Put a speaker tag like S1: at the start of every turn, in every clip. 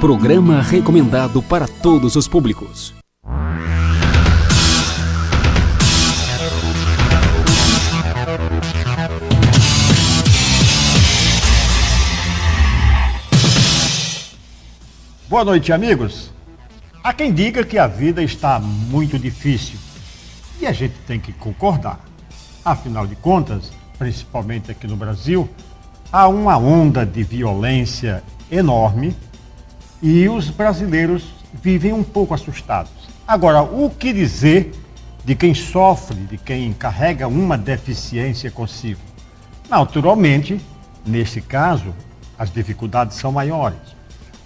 S1: Programa recomendado para todos os públicos.
S2: Boa noite, amigos. Há quem diga que a vida está muito difícil. E a gente tem que concordar. Afinal de contas, principalmente aqui no Brasil, há uma onda de violência enorme e os brasileiros vivem um pouco assustados. Agora, o que dizer de quem sofre, de quem carrega uma deficiência consigo? Naturalmente, nesse caso, as dificuldades são maiores.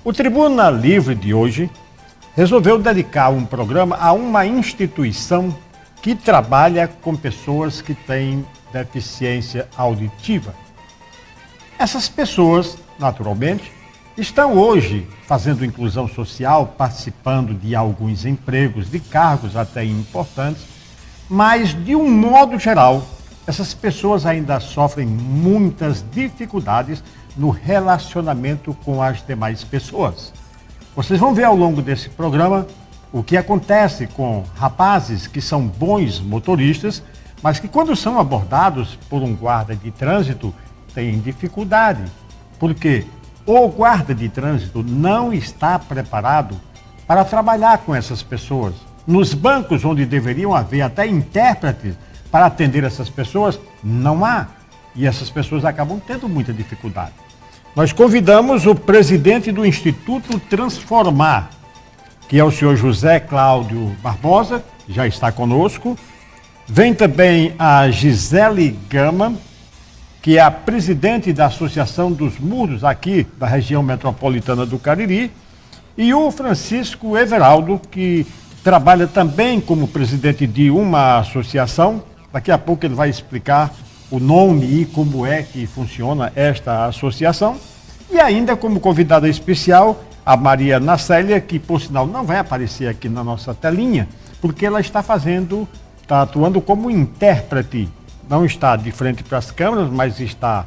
S2: O Tribuna Livre de hoje resolveu dedicar um programa a uma instituição que trabalha com pessoas que têm deficiência auditiva. Essas pessoas, naturalmente, estão hoje fazendo inclusão social, participando de alguns empregos, de cargos até importantes, mas, de um modo geral, essas pessoas ainda sofrem muitas dificuldades no relacionamento com as demais pessoas. Vocês vão ver ao longo desse programa o que acontece com rapazes que são bons motoristas, mas que quando são abordados por um guarda de trânsito têm dificuldade, porque o guarda de trânsito não está preparado para trabalhar com essas pessoas. Nos bancos onde deveriam haver até intérpretes para atender essas pessoas, não há. E essas pessoas acabam tendo muita dificuldade. Nós convidamos o presidente do Instituto Transformar, que é o senhor José Cláudio Barbosa, já está conosco. Vem também a Gisele Gama, que é a presidente da Associação dos Mudos aqui da região metropolitana do Cariri, e o Francisco Everaldo, que trabalha também como presidente de uma associação. Daqui a pouco ele vai explicar o nome e como é que funciona esta associação. E ainda como convidada especial, a Maria Nacélia, que por sinal não vai aparecer aqui na nossa telinha, porque ela está atuando como intérprete. Não está de frente para as câmeras, mas está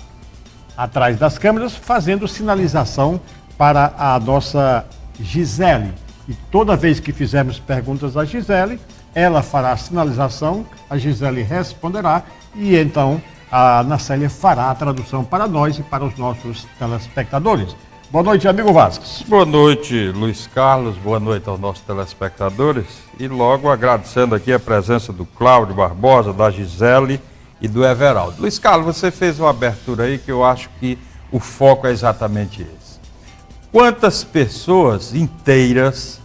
S2: atrás das câmeras, fazendo sinalização para a nossa Gisele. E toda vez que fizermos perguntas à Gisele, ela fará a sinalização, a Gisele responderá e então a Nacélia fará a tradução para nós e para os nossos telespectadores. Boa noite, amigo Vasques.
S3: Boa noite, Luiz Carlos. Boa noite aos nossos telespectadores. E logo agradecendo aqui a presença do Cláudio Barbosa, da Gisele e do Everaldo. Luiz Carlos, você fez uma abertura aí que eu acho que o foco é exatamente esse. Quantas pessoas inteiras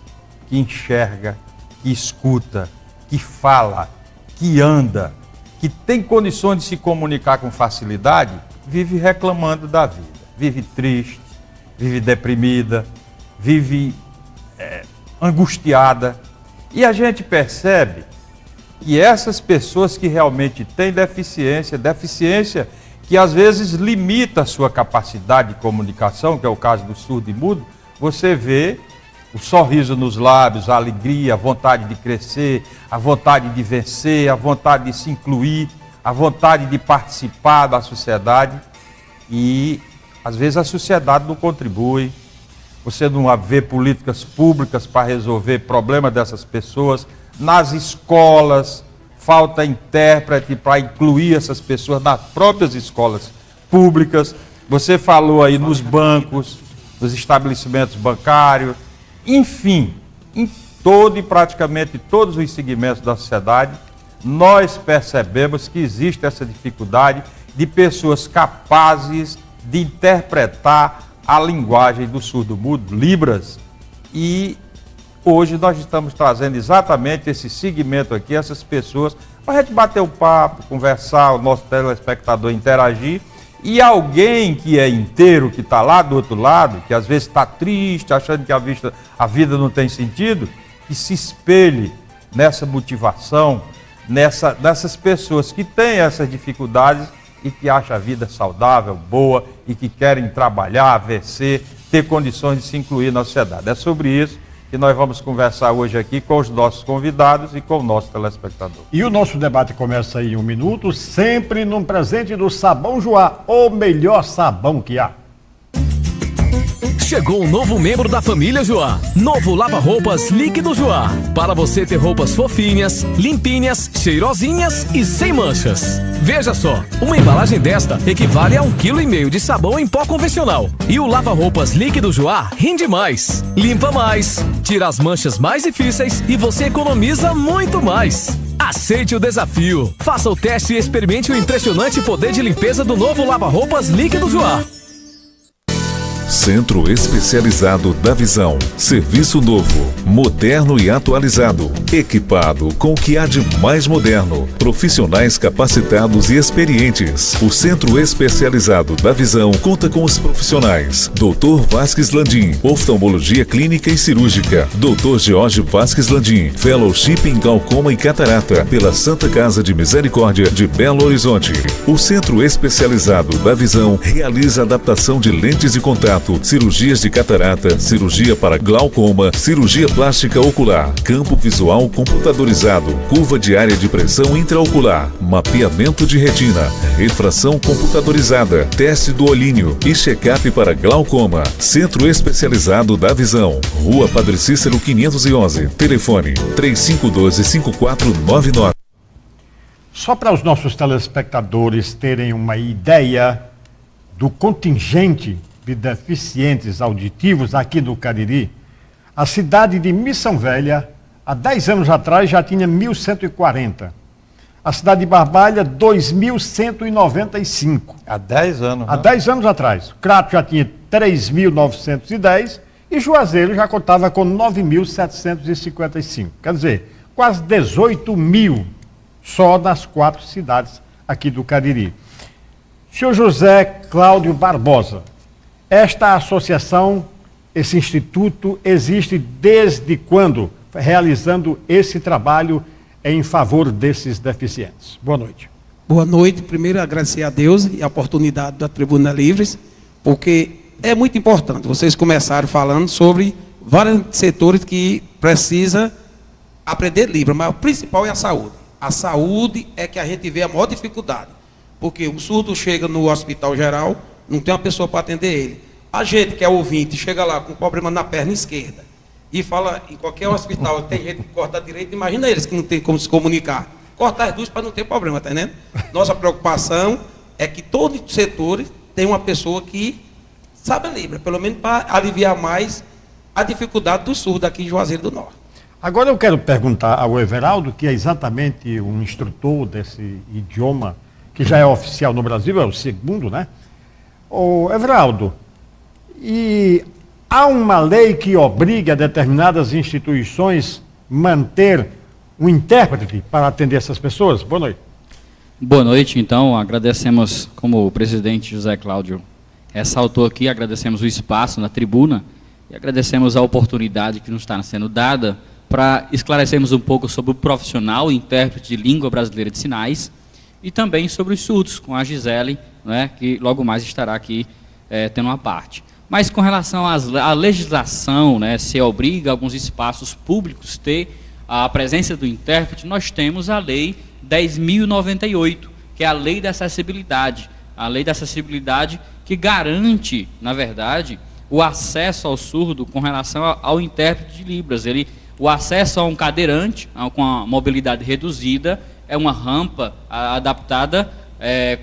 S3: que enxerga, que escuta, que fala, que anda, que tem condições de se comunicar com facilidade, vive reclamando da vida, vive triste, vive deprimida, vive angustiada. E a gente percebe que essas pessoas que realmente têm deficiência que às vezes limita a sua capacidade de comunicação, que é o caso do surdo e mudo, você vê o sorriso nos lábios, a alegria, a vontade de crescer, a vontade de vencer, a vontade de se incluir, a vontade de participar da sociedade. E às vezes a sociedade não contribui, você não vê políticas públicas para resolver problemas dessas pessoas. Nas escolas, falta intérprete para incluir essas pessoas nas próprias escolas públicas. Você falou aí nos bancos, nos estabelecimentos bancários, enfim, em todo e praticamente todos os segmentos da sociedade, nós percebemos que existe essa dificuldade de pessoas capazes de interpretar a linguagem do surdo-mudo, Libras, e hoje nós estamos trazendo exatamente esse segmento aqui, essas pessoas, para a gente bater um papo, conversar, o nosso telespectador interagir, e alguém que é inteiro, que está lá do outro lado, que às vezes está triste, achando que a vida não tem sentido, que se espelhe nessa motivação, nessas pessoas que têm essas dificuldades e que acham a vida saudável, boa, e que querem trabalhar, vencer, ter condições de se incluir na sociedade. É sobre isso que nós vamos conversar hoje aqui com os nossos convidados e com o nosso telespectador.
S2: E o nosso debate começa em 1 minuto, sempre num presente do Sabão Joá, o melhor sabão que há.
S1: Chegou um novo membro da família Joá. Novo lava-roupas líquido Joá. Para você ter roupas fofinhas, limpinhas, cheirosinhas e sem manchas. Veja só, uma embalagem desta equivale a 1,5 kg de sabão em pó convencional. E o lava-roupas líquido Joá rende mais, limpa mais, tira as manchas mais difíceis e você economiza muito mais. Aceite o desafio. Faça o teste e experimente o impressionante poder de limpeza do novo lava-roupas líquido Joá.
S4: Centro Especializado da Visão. Serviço novo, moderno e atualizado. Equipado com o que há de mais moderno. Profissionais capacitados e experientes. O Centro Especializado da Visão conta com os profissionais Dr. Vasques Landim, oftalmologia clínica e cirúrgica. Dr. George Vasques Landim, fellowship em glaucoma e catarata pela Santa Casa de Misericórdia de Belo Horizonte. O Centro Especializado da Visão realiza adaptação de lentes de contato, cirurgias de catarata, cirurgia para glaucoma, cirurgia plástica ocular, campo visual computadorizado, curva diária de pressão intraocular, mapeamento de retina, refração computadorizada, teste do olhinho e check-up para glaucoma. Centro Especializado da Visão. Rua Padre Cícero 511. Telefone 3512-5499.
S2: Só para os nossos telespectadores terem uma ideia do contingente de deficientes auditivos aqui do Cariri, a cidade de Missão Velha, há 10 anos atrás, já tinha 1.140. A cidade de Barbalha, 2.195.
S3: Há 10 anos.
S2: Há 10 anos atrás. O Crato já tinha 3.910 e Juazeiro já contava com 9.755. Quer dizer, quase 18 mil só nas 4 cidades aqui do Cariri. Senhor José Cláudio Barbosa, esta associação, esse instituto, existe desde quando? Realizando esse trabalho em favor desses deficientes. Boa noite.
S5: Boa noite. Primeiro, agradecer a Deus e a oportunidade da Tribuna Livres, porque é muito importante. Vocês começaram falando sobre vários setores que precisam aprender Libras, mas o principal é a saúde. A saúde é que a gente vê a maior dificuldade, porque o surdo chega no hospital geral, não tem uma pessoa para atender ele. A gente que é ouvinte chega lá com problema na perna esquerda e fala em qualquer hospital, tem gente que corta a direita, imagina eles que não tem como se comunicar. Cortar as duas para não ter problema, tá entendendo? Nossa preocupação é que todos os setores tem uma pessoa que sabe a Libra, pelo menos para aliviar mais a dificuldade do surdo aqui em Juazeiro do Norte.
S2: Agora eu quero perguntar ao Everaldo, que é exatamente um instrutor desse idioma, que já é oficial no Brasil, é o segundo, né? Ô, Everaldo, e há uma lei que obriga determinadas instituições manter um intérprete para atender essas pessoas? Boa noite.
S6: Boa noite, então, agradecemos, como o presidente José Cláudio ressaltou aqui, agradecemos o espaço na tribuna e agradecemos a oportunidade que nos está sendo dada para esclarecermos um pouco sobre o profissional intérprete de língua brasileira de sinais e também sobre os surdos, com a Gisele, né, que logo mais estará aqui tendo uma parte. Mas com relação à legislação, né, se obriga alguns espaços públicos ter a presença do intérprete, nós temos a Lei 10.098, que é a Lei da Acessibilidade. A Lei da Acessibilidade que garante, na verdade, o acesso ao surdo com relação ao intérprete de Libras. O acesso a um cadeirante com a mobilidade reduzida é uma rampa adaptada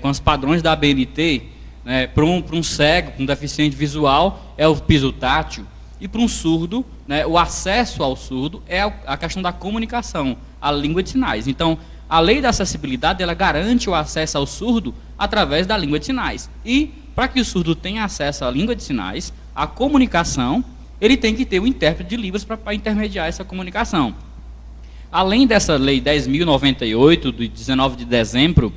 S6: com os padrões da ABNT, né, para um cego, para um deficiente visual, é o piso tátil, e para um surdo, né, o acesso ao surdo é a questão da comunicação, a língua de sinais. Então, a lei da acessibilidade, ela garante o acesso ao surdo através da língua de sinais. E, para que o surdo tenha acesso à língua de sinais, a comunicação, ele tem que ter o intérprete de Libras para intermediar essa comunicação. Além dessa lei 10.098, de 19 de dezembro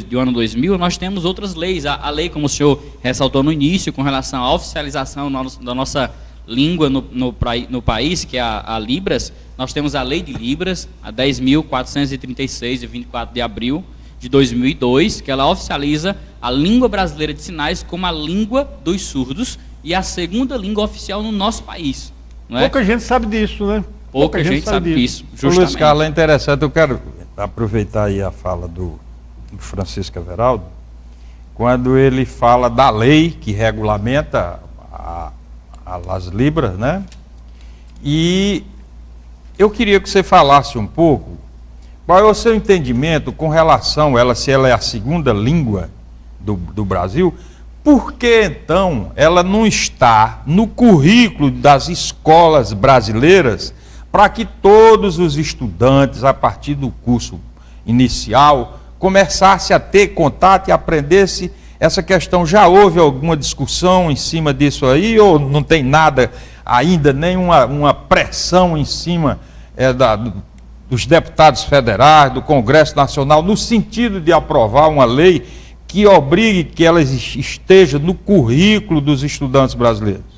S6: do ano 2000, nós temos outras leis. A lei, como o senhor ressaltou no início, com relação à oficialização da nossa língua no país, que é a Libras, nós temos a Lei de Libras, a 10.436, de 24 de abril de 2002, que ela oficializa a língua brasileira de sinais como a língua dos surdos e a segunda língua oficial no nosso país. Não é?
S2: Pouca gente sabe disso, né?
S6: Pouca gente sabe disso,
S3: justamente. Luiz Carlos, é interessante, eu quero aproveitar aí a fala do Francisco Everaldo, quando ele fala da lei que regulamenta às libras, né? E eu queria que você falasse um pouco qual é o seu entendimento com relação a ela, se ela é a segunda língua do Brasil, por que então ela não está no currículo das escolas brasileiras para que todos os estudantes, a partir do curso inicial, começassem a ter contato e aprendesse essa questão? Já houve alguma discussão em cima disso aí, ou não tem nada ainda, nenhuma pressão em cima dos deputados federais, do Congresso Nacional, no sentido de aprovar uma lei que obrigue que ela esteja no currículo dos estudantes brasileiros?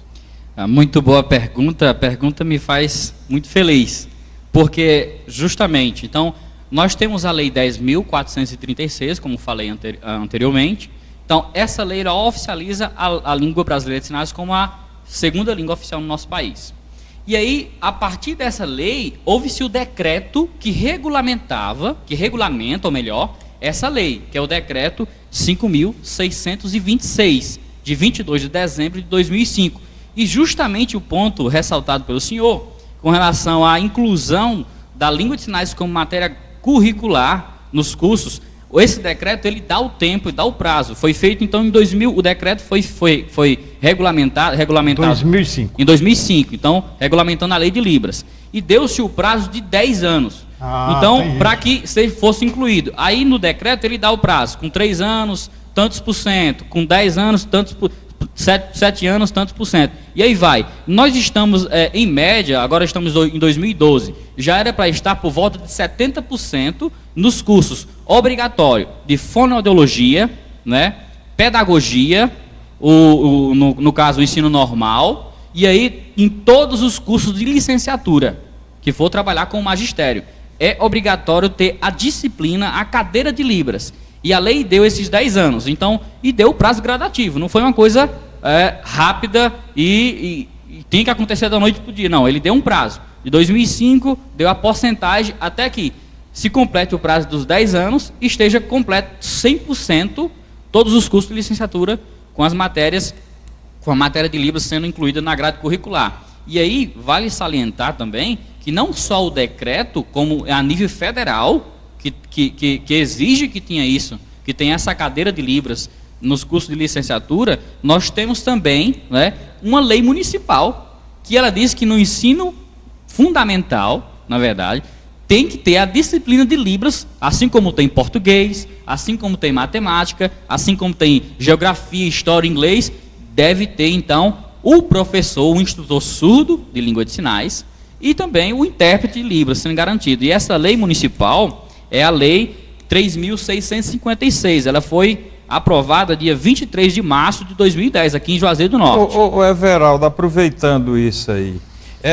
S6: Muito boa pergunta, a pergunta me faz muito feliz, porque justamente, então, nós temos a Lei 10.436, como falei anteriormente. Então, essa lei ela oficializa a língua brasileira de sinais como a segunda língua oficial no nosso país. E aí, a partir dessa lei, houve-se o decreto que regulamenta, ou melhor, essa lei, que é o decreto 5.626, de 22 de dezembro de 2005. E justamente o ponto ressaltado pelo senhor, com relação à inclusão da língua de sinais como matéria curricular nos cursos, esse decreto ele dá o tempo e dá o prazo. Foi feito então em 2000, o decreto foi regulamentado
S2: 2005.
S6: Em 2005, então regulamentando a lei de Libras. E deu-se o prazo de 10 anos. Então, para que fosse incluído. Aí no decreto ele dá o prazo, com 3 anos, tantos por cento, com 10 anos, tantos por 7 anos, tantos por cento. E aí vai. Nós estamos, em média, agora estamos em 2012, já era para estar por volta de 70% nos cursos obrigatórios de fonoaudiologia, né, pedagogia, no caso o ensino normal, e aí em todos os cursos de licenciatura, que for trabalhar com o magistério. É obrigatório ter a disciplina, a cadeira de Libras. E a lei deu esses 10 anos, então, e deu o prazo gradativo, não foi uma coisa rápida e tem que acontecer da noite para o dia, não, ele deu um prazo. De 2005, deu a porcentagem até que se complete o prazo dos 10 anos e esteja completo 100% todos os cursos de licenciatura com as matérias, com a matéria de Libras sendo incluída na grade curricular. E aí, vale salientar também que não só o decreto, como a nível federal, que exige que tenha isso, que tenha essa cadeira de Libras nos cursos de licenciatura, nós temos também, né, uma lei municipal, que ela diz que no ensino fundamental, na verdade, tem que ter a disciplina de Libras, assim como tem português, assim como tem matemática, assim como tem geografia, história, inglês, deve ter então o professor, o instrutor surdo de língua de sinais e também o intérprete de Libras sendo garantido. E essa lei municipal é a lei 3.656, ela foi aprovada dia 23 de março de 2010, aqui em Juazeiro do Norte.
S3: Everaldo, aproveitando isso aí,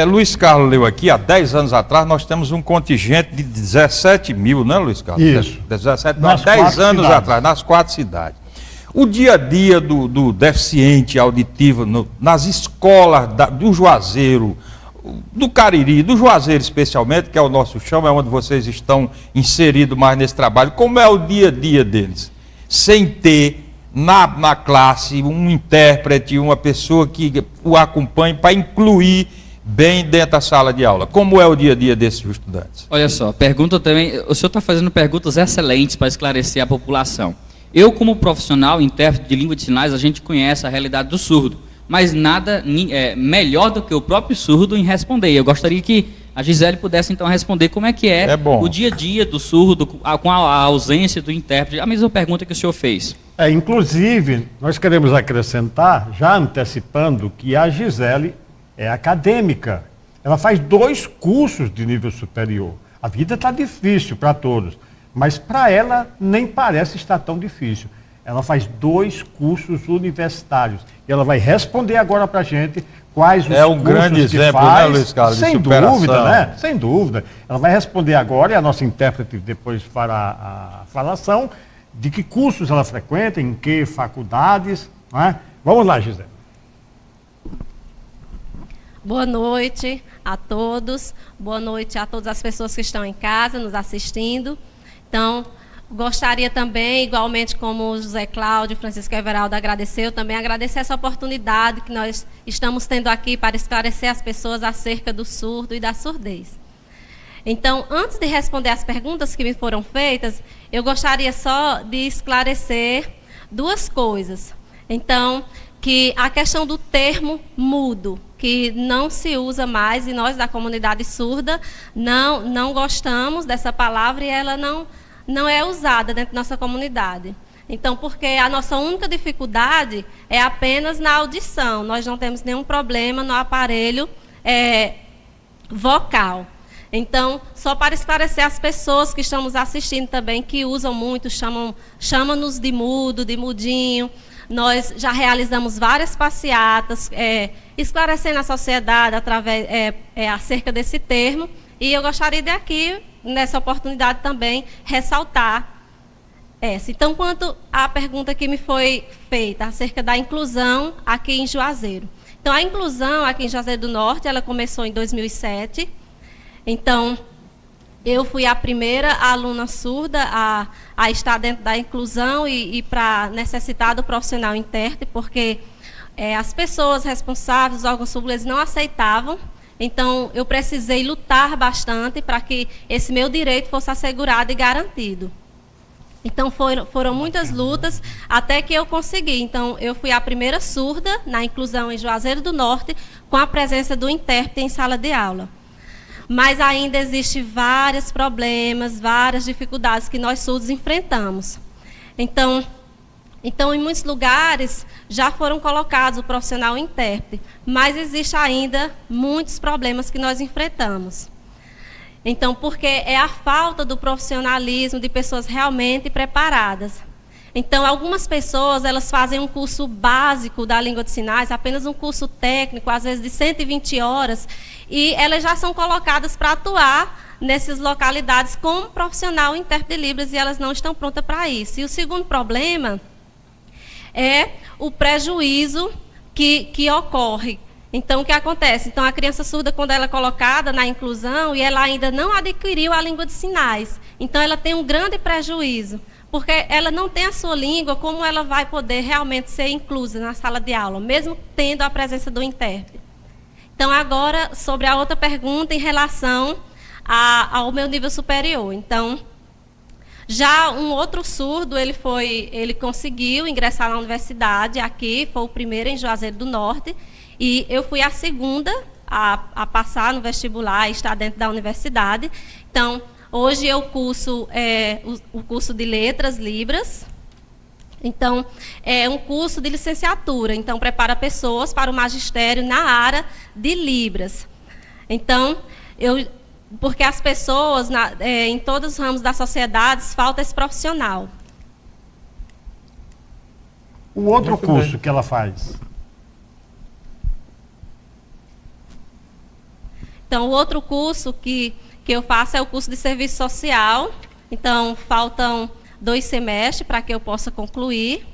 S3: Luiz Carlos leu aqui, há 10 anos atrás, nós temos um contingente de 17 mil, não é, Luiz Carlos?
S2: Isso.
S3: 17, há 10 anos atrás, nas 4 cidades. O dia a dia do deficiente auditivo nas escolas do Juazeiro, do Cariri, do Juazeiro especialmente, que é o nosso chão, é onde vocês estão inseridos mais nesse trabalho, como é o dia a dia deles? Sem ter na classe um intérprete, uma pessoa que o acompanhe para incluir bem dentro da sala de aula. Como é o dia a dia desses estudantes?
S6: Olha só, pergunta também, o senhor está fazendo perguntas excelentes para esclarecer a população. Eu, como profissional, intérprete de língua de sinais, a gente conhece a realidade do surdo, mas nada melhor do que o próprio surdo em responder. Eu gostaria que a Gisele pudesse então responder como é que é o dia a dia do surdo com a ausência do intérprete. A mesma pergunta que o senhor fez.
S2: Inclusive, nós queremos acrescentar, já antecipando, que a Gisele é acadêmica. Ela faz 2 cursos de nível superior. A vida está difícil para todos, mas para ela nem parece estar tão difícil. Ela faz 2 cursos universitários. E ela vai responder agora para a gente quais os cursos
S3: um grande exemplo,
S2: faz.
S3: né, Luiz Carlos?
S2: Sem dúvida, né? Sem dúvida. Ela vai responder agora, e a nossa intérprete depois fará a falação de que cursos ela frequenta, em que faculdades. Né? Vamos lá, Gisele.
S7: Boa noite a todos. Boa noite a todas as pessoas que estão em casa nos assistindo. Então, gostaria também, igualmente como o José Cláudio, Francisco Everaldo agradeceu, também agradecer essa oportunidade que nós estamos tendo aqui para esclarecer as pessoas acerca do surdo e da surdez. Então, antes de responder as perguntas que me foram feitas, eu gostaria só de esclarecer duas coisas. Então, que a questão do termo mudo, que não se usa mais, e nós da comunidade surda não gostamos dessa palavra e ela não é usada dentro da nossa comunidade. Então, porque a nossa única dificuldade é apenas na audição, nós não temos nenhum problema no aparelho vocal. Então, só para esclarecer as pessoas que estão nos assistindo também, que usam muito, chamam-nos de mudo, de mudinho. Nós já realizamos várias passeatas, esclarecendo a sociedade acerca desse termo. E eu gostaria de aqui, nessa oportunidade também, ressaltar essa. Então, quanto à pergunta que me foi feita acerca da inclusão aqui em Juazeiro. Então, a inclusão aqui em Juazeiro do Norte, ela começou em 2007. Então, eu fui a primeira aluna surda a estar dentro da inclusão e para necessitar do profissional intérprete, porque as pessoas responsáveis, os órgãos públicos, não aceitavam. Então, eu precisei lutar bastante para que esse meu direito fosse assegurado e garantido. Então, foram muitas lutas até que eu consegui. Então, eu fui a primeira surda na inclusão em Juazeiro do Norte, com a presença do intérprete em sala de aula. Mas ainda existem vários problemas, várias dificuldades que nós surdos enfrentamos. Então, em muitos lugares já foram colocados o profissional intérprete, mas existe ainda muitos problemas que nós enfrentamos. Então, porque é a falta do profissionalismo de pessoas realmente preparadas. Então, algumas pessoas, elas fazem um curso básico da língua de sinais, apenas um curso técnico, às vezes de 120 horas, e elas já são colocadas para atuar nessas localidades como profissional intérprete de Libras, e elas não estão prontas para isso. E o segundo problema é o prejuízo que ocorre. Então, o que acontece? Então, a criança surda, quando ela é colocada na inclusão, e ela ainda não adquiriu a língua de sinais, então ela tem um grande prejuízo, porque ela não tem a sua língua, como ela vai poder realmente ser inclusa na sala de aula, mesmo tendo a presença do intérprete. Então, agora, sobre a outra pergunta em relação ao meu nível superior. Então, já um outro surdo, ele conseguiu ingressar na universidade aqui, foi o primeiro em Juazeiro do Norte, e eu fui a segunda a passar no vestibular e estar dentro da universidade. Então, hoje eu curso o curso de Letras Libras. Então, é um curso de licenciatura. Então, prepara pessoas para o magistério na área de Libras. Então, porque as pessoas, em todos os ramos da sociedade, falta esse profissional.
S2: O outro curso que ela faz?
S7: Então, o outro curso que eu faço é o curso de serviço social. Então, faltam 2 semestres para que eu possa concluir.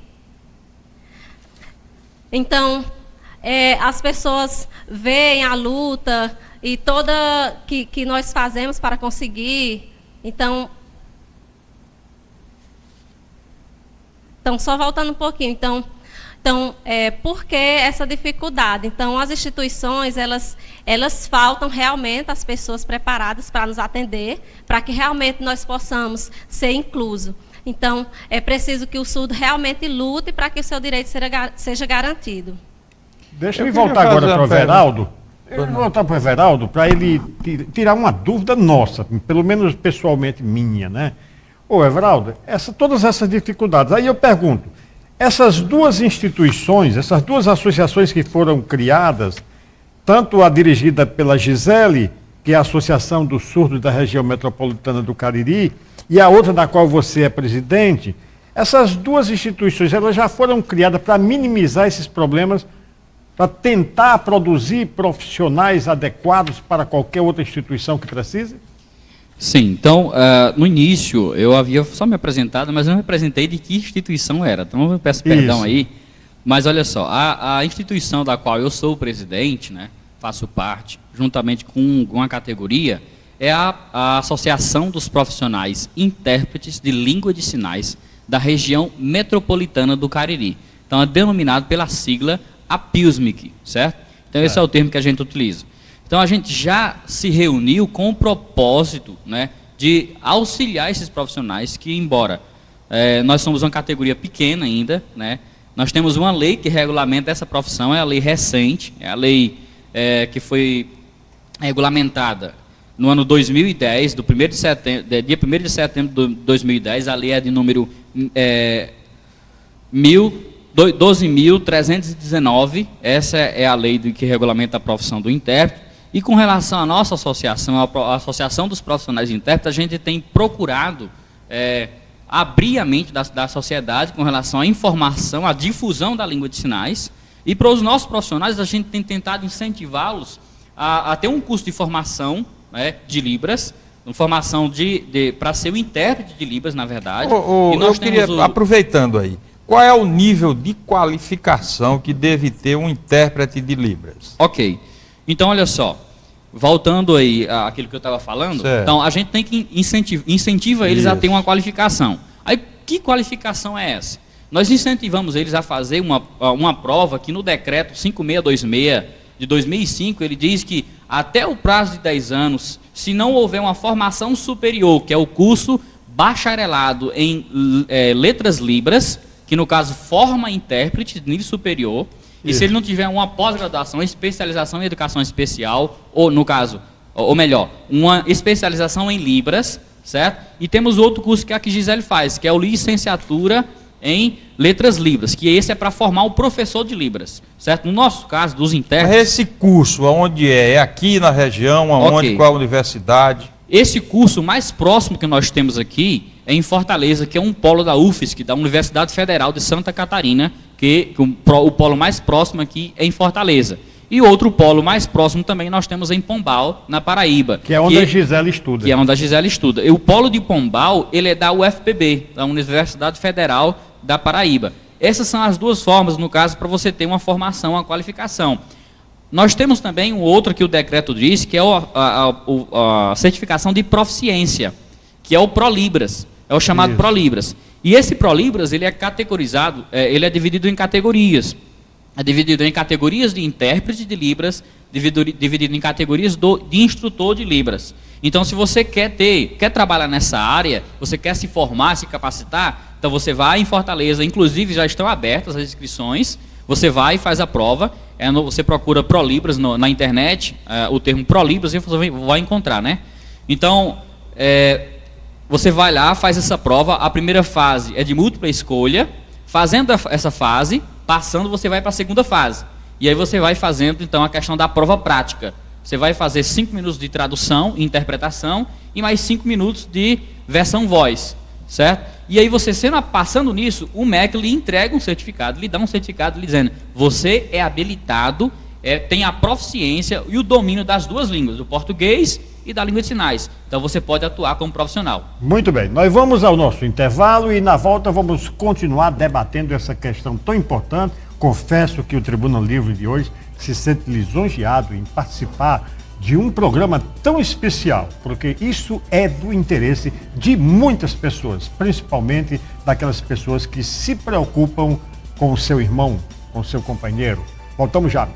S7: Então, as pessoas veem a luta e toda que nós fazemos para conseguir. Então, só voltando um pouquinho. Então, por que essa dificuldade? Então, as instituições, elas faltam realmente as pessoas preparadas para nos atender, para que realmente nós possamos ser inclusos. Então, é preciso que o surdo realmente lute para que o seu direito seja garantido.
S2: Deixa eu voltar agora para o Everaldo. Eu vou voltar para o Everaldo para ele tirar uma dúvida nossa, pelo menos pessoalmente minha, né? Ô, Everaldo, todas essas dificuldades, aí eu pergunto, essas duas instituições, essas duas associações que foram criadas, tanto a dirigida pela Gisele, que é a Associação dos Surdos da Região Metropolitana do Cariri, e a outra da qual você é presidente, essas duas instituições, elas já foram criadas para minimizar esses problemas, para tentar produzir profissionais adequados para qualquer outra instituição que precise?
S6: Sim, então, no início, eu havia só me apresentado, mas não me apresentei de que instituição era. Então, eu peço perdão aí. Mas, olha só, a instituição da qual eu sou o presidente, né, faço parte, juntamente com uma categoria, é a Associação dos Profissionais Intérpretes de Língua de Sinais da região metropolitana do Cariri. Então, é denominado pela sigla APIUSMIC, certo? Então, esse é o termo que a gente utiliza. Então, a gente já se reuniu com o propósito, né, de auxiliar esses profissionais que, embora nós somos uma categoria pequena ainda, né, nós temos uma lei que regulamenta essa profissão, é a lei recente, é a lei que foi regulamentada no ano 2010, dia 1º de setembro de 2010, a lei é de número 12.319, essa é a lei que regulamenta a profissão do intérprete. E com relação à nossa associação, a Associação dos Profissionais de Intérpretes, a gente tem procurado abrir a mente da sociedade com relação à informação, à difusão da língua de sinais. E para os nossos profissionais, a gente tem tentado incentivá-los a ter um curso de formação, né, de Libras, formação para ser o intérprete de Libras, na verdade. E nós
S3: aproveitando aí, qual é o nível de qualificação que deve ter um intérprete de Libras?
S6: Ok. Então, olha só, voltando aí àquilo que eu estava falando, certo. Então a gente tem que incentiva eles a ter uma qualificação. Aí, que qualificação é essa? Nós incentivamos eles a fazer uma prova que no decreto 5626 de 2005, ele diz que até o prazo de 10 anos, se não houver uma formação superior, que é o curso bacharelado em letras Libras, que no caso forma intérprete de nível superior, e se ele não tiver uma pós-graduação, especialização em educação especial, ou no caso, ou melhor, uma especialização em Libras, certo? E temos outro curso que a Gisele faz, que é o licenciatura em letras Libras, que esse é para formar o professor de Libras, certo? No nosso caso, dos intérpretes...
S3: Mas esse curso, aonde é? É aqui na região, aonde, qual a universidade?
S6: Esse curso mais próximo que nós temos aqui é em Fortaleza, que é um polo da UFSC, da Universidade Federal de Santa Catarina, que o polo mais próximo aqui é em Fortaleza. E outro polo mais próximo também nós temos em Pombal, na Paraíba.
S2: Que é onde a Gisele estuda.
S6: Que é onde a Gisele estuda. E o polo de Pombal, ele é da UFPB, da Universidade Federal da Paraíba. Essas são as duas formas, no caso, para você ter uma formação, uma qualificação. Nós temos também um outro que o decreto diz, que é a certificação de proficiência, que é o ProLibras, é o chamado ProLibras. E esse ProLibras, ele é categorizado, ele é dividido em categorias. É dividido em categorias de intérprete de Libras, dividido em categorias de instrutor de Libras. Então, se você quer trabalhar nessa área, você quer se formar, se capacitar, então você vai em Fortaleza, inclusive já estão abertas as inscrições, você vai e faz a prova, você procura ProLibras na internet, o termo ProLibras, e você vai encontrar, né? Então, você vai lá, faz essa prova, a primeira fase é de múltipla escolha, fazendo essa fase, passando, você vai para a segunda fase. E aí você vai fazendo, então, a questão da prova prática. Você vai fazer 5 minutos de tradução e interpretação e mais 5 minutos de versão voz, certo? E aí você, passando nisso, o MEC lhe entrega um certificado, lhe dá um certificado lhe dizendo, você é habilitado, tem a proficiência e o domínio das duas línguas, do português e da língua de sinais. Então você pode atuar como profissional.
S2: Muito bem, nós vamos ao nosso intervalo e na volta vamos continuar debatendo essa questão tão importante. Confesso que o Tribuna Livre de hoje se sente lisonjeado em participar de um programa tão especial, porque isso é do interesse de muitas pessoas, principalmente daquelas pessoas que se preocupam com o seu irmão, com o seu companheiro. Voltamos já.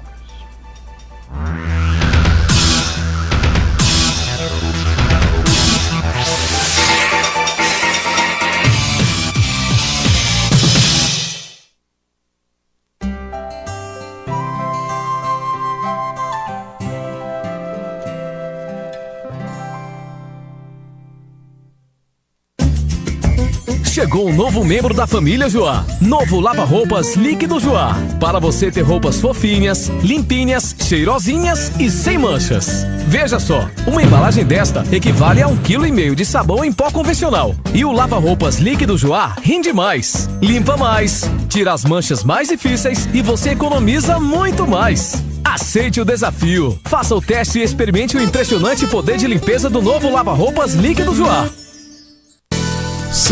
S1: Chegou um novo membro da família Joá. Novo lava-roupas líquido Joá. Para você ter roupas fofinhas, limpinhas, cheirosinhas e sem manchas. Veja só, uma embalagem desta equivale a 1,5 kg de sabão em pó convencional. E o lava-roupas líquido Joá rende mais, limpa mais, tira as manchas mais difíceis e você economiza muito mais. Aceite o desafio. Faça o teste e experimente o impressionante poder de limpeza do novo lava-roupas líquido Joá.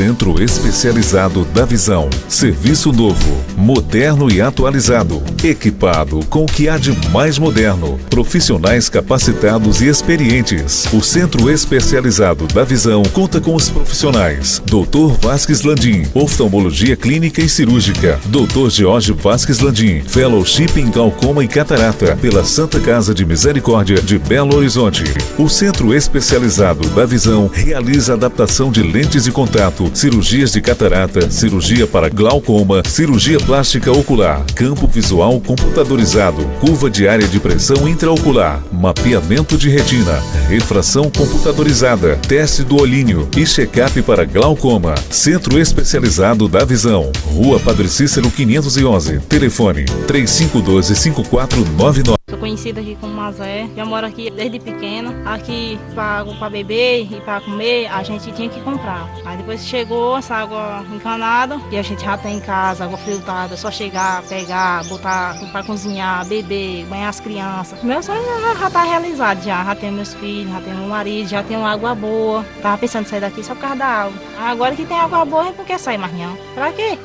S4: Centro Especializado da Visão. Serviço novo, moderno e atualizado. Equipado com o que há de mais moderno. Profissionais capacitados e experientes. O Centro Especializado da Visão conta com os profissionais Dr. Vasques Landim, oftalmologia clínica e cirúrgica. Dr. George Vasques Landim, fellowship em glaucoma e catarata pela Santa Casa de Misericórdia de Belo Horizonte. O Centro Especializado da Visão realiza adaptação de lentes de contato, cirurgias de catarata, cirurgia para glaucoma, cirurgia plástica ocular, campo visual computadorizado, curva de área de pressão intraocular, mapeamento de retina, refração computadorizada, teste do olhinho e check-up para glaucoma. Centro Especializado da Visão. Rua Padre Cícero 511. Telefone 3512-5499.
S8: Sou conhecida aqui como Mazé, já moro aqui desde pequena. Aqui, água para beber e para comer, a gente tinha que comprar. Aí depois chegou essa água encanada e a gente já tem em casa, água filtrada, só chegar, pegar, botar para cozinhar, beber, banhar as crianças. Meu sonho já está realizado, já tenho meus filhos, já tenho meu marido, já tenho água boa. Tava pensando em sair daqui só por causa da água. Agora que tem água boa, não quer sair mais não. Pra quê?